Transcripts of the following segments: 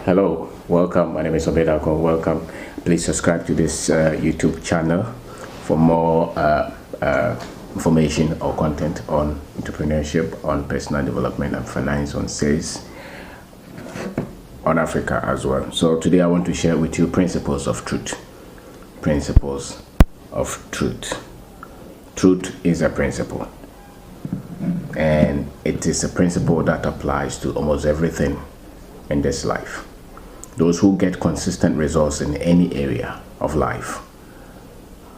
Hello, welcome. My name is Obed Akon. Welcome. Please subscribe to this YouTube channel for more information or content on entrepreneurship, on personal development and finance, on sales, on Africa as well. So today I want to share with you principles of truth. Principles of truth. Truth is a principle, and it is a principle that applies to almost everything in this life. Those who get consistent results in any area of life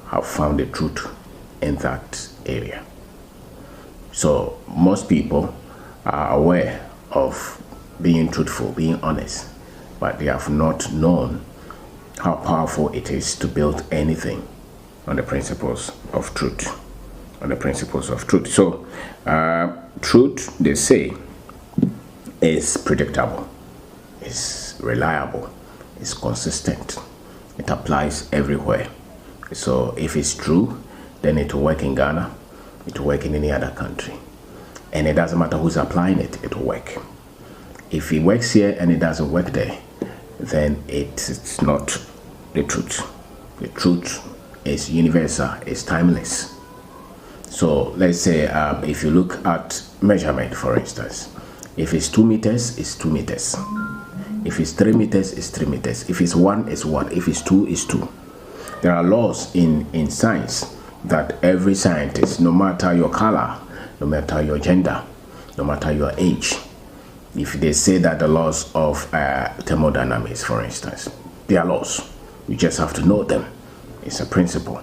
have found the truth in that area. So most people are aware of being truthful, being honest, but they have not known how powerful it is to build anything on the principles of truth. On the principles of truth. So truth, they say, is predictable, is reliable, is consistent. It applies everywhere. So if it's true, then it will work in Ghana, it will work in any other country. And it doesn't matter who's applying it, it will work. If it works here and it doesn't work there, then it's not the truth. The truth is universal, it's timeless. So let's say if you look at measurement, for instance, if it's 2 meters, it's 2 meters. If it's 3 meters, it's 3 meters. If it's 1, it's 1. If it's 2, it's 2. There are laws in science that every scientist, no matter your color, no matter your gender, no matter your age, if they say that the laws of thermodynamics, for instance, they are laws. You just have to know them. It's a principle.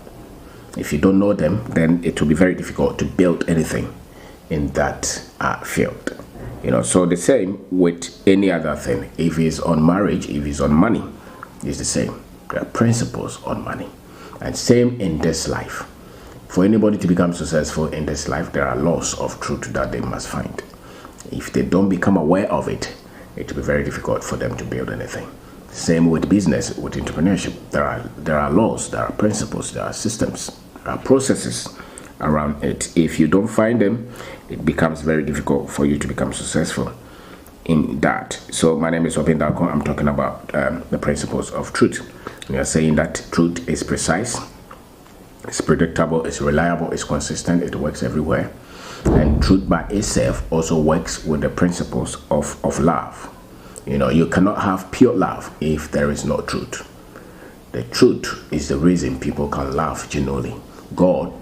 If you don't know them, then it will be very difficult to build anything in that field. So the same with any other thing. If it's on marriage, if it's on money, it's the same. There are principles on money. And same in this life. For anybody to become successful in this life, there are laws of truth that they must find. If they don't become aware of it, it will be very difficult for them to build anything. Same with business, with entrepreneurship. There are laws, there are principles, there are systems, there are processes around it. If you don't find them, it becomes very difficult for you to become successful in that. So my name is Obed Akon. I'm talking about the principles of truth. We are saying that truth is precise, it's predictable, it's reliable, it's consistent, it works everywhere. And truth by itself also works with the principles of love. You cannot have pure love if there is no truth. The truth is the reason people can love genuinely. God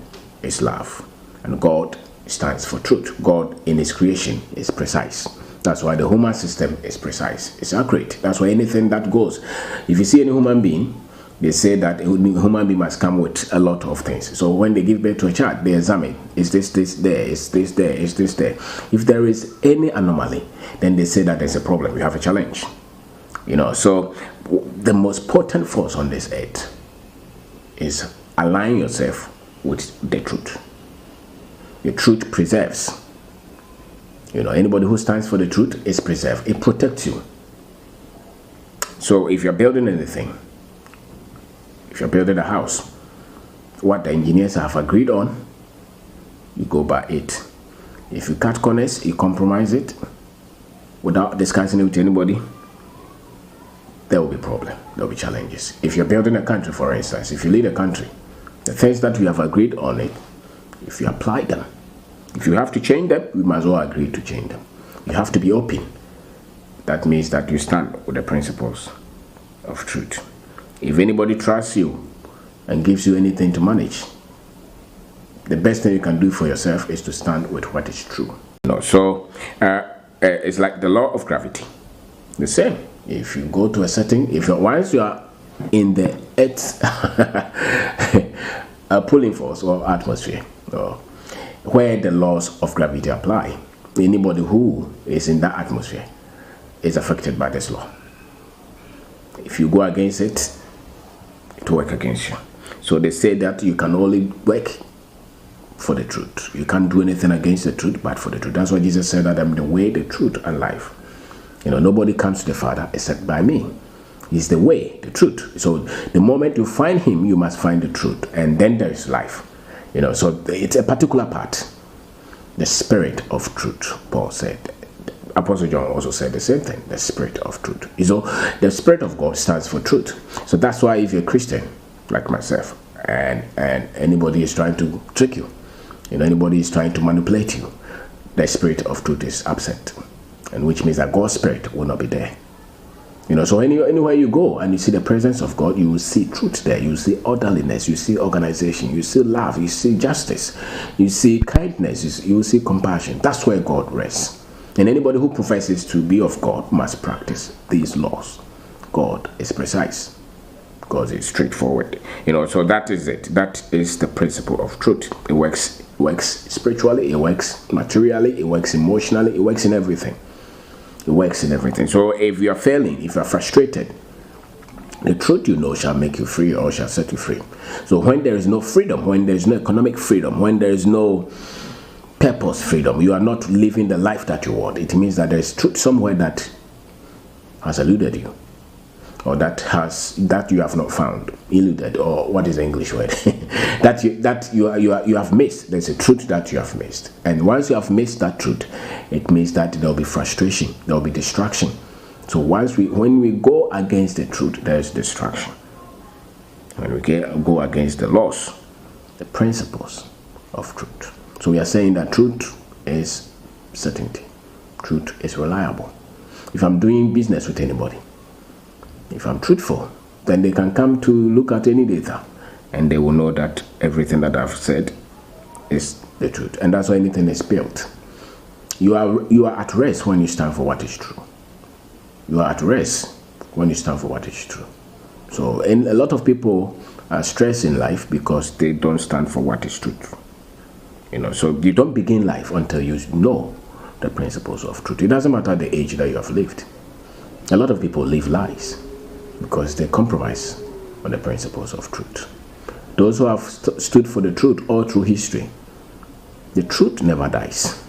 is love, and God stands for truth. God in his creation is precise. That's why the human system is precise. It's accurate. That's why anything that goes. If you see any human being, they say that a human being must come with a lot of things. So when they give birth to a child, they examine, is this there, is this there, is this there. If there is any anomaly, then they say that there's a problem, you have a challenge. So the most potent force on this earth is align yourself with the truth. The truth preserves. Anybody who stands for the truth is preserved. It protects you. So if you're building anything, if you're building a house, what the engineers have agreed on, you go by it. If you cut corners, you compromise it without discussing it with anybody, there will be problem, there will be challenges. If you're building a country, for instance, if you lead a country, the things that we have agreed on it, if you apply them, if you have to change them, we must all agree to change them. You have to be open. That means that you stand with the principles of truth. If anybody trusts you and gives you anything to manage, the best thing you can do for yourself is to stand with what is true. So it's like the law of gravity. The same. If you go to a setting, once you are in the Earth's pulling force or atmosphere, where the laws of gravity apply, anybody who is in that atmosphere is affected by this law. If you go against it, it will work against you. So they say that you can only work for the truth. You can't do anything against the truth, but for the truth. That's why Jesus said that I'm the way, the truth, and life. Nobody comes to the Father except by me. He's the way, the truth. So the moment you find him, you must find the truth, and then there is life. So it's a particular part, the spirit of truth. Paul said, Apostle John also said the same thing, the Spirit of truth. So the Spirit of God stands for truth. So that's why if you're a Christian, like myself, and anybody is trying to trick you, anybody is trying to manipulate you, the Spirit of truth is absent. And which means that God's Spirit will not be there. So anywhere you go and you see the presence of God, you will see truth there. You will see orderliness, you see organization, you see love, you see justice, you see kindness, you will see compassion. That's where God rests. And anybody who professes to be of God must practice these laws. God is precise. God is straightforward. So that is it. That is the principle of truth. It works spiritually, it works materially, it works emotionally, it works in everything. It works in everything. So if you are failing, if you are frustrated, the truth shall make you free or shall set you free. So when there is no freedom, when there is no economic freedom, when there is no purpose freedom, you are not living the life that you want. It means that there is truth somewhere that has eluded you, or that you have not found, eluded, or what is the English word? that you have missed. There's a truth that you have missed, and once you have missed that truth, it means that there will be frustration, there will be distraction. So when we go against the truth, there is distraction. When we go against the laws, the principles of truth. So we are saying that truth is certainty. Truth is reliable. If I'm doing business with anybody, if I'm truthful, then they can come to look at any data and they will know that everything that I've said is the truth. And that's why anything is built. You are at rest when you stand for what is true. You are at rest when you stand for what is true. So, and a lot of people are stressed in life because they don't stand for what is truth. So you don't begin life until you know the principles of truth. It doesn't matter the age that you have lived. A lot of people live lies because they compromise on the principles of truth. Those who have stood for the truth all through history, the truth never dies.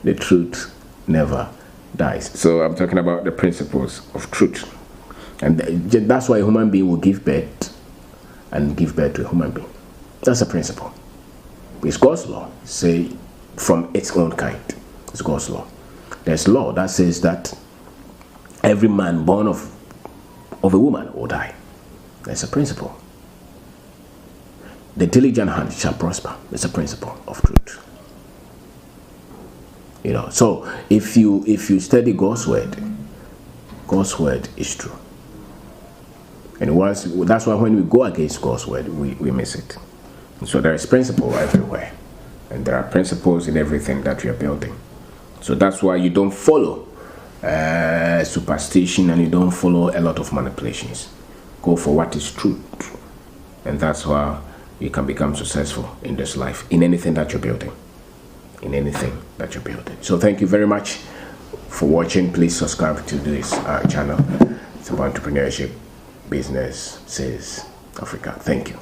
The truth never dies. So I'm talking about the principles of truth. And that's why a human being will give birth and give birth to a human being. That's a principle. It's God's law. Say from its own kind. It's God's law. There's law that says that every man born of a woman will die. That's a principle. The diligent hand shall prosper. It's a principle of truth. So if you study God's word is true. And that's why when we go against God's word, we miss it. So there is principle everywhere. And there are principles in everything that we are building. So that's why you don't follow superstition and you don't follow a lot of manipulations. Go for what is truth. And that's why you can become successful in this life, in anything that you're building. In anything that you're building. So thank you very much for watching. Please subscribe to this channel. It's about entrepreneurship, business, sales, Africa. Thank you.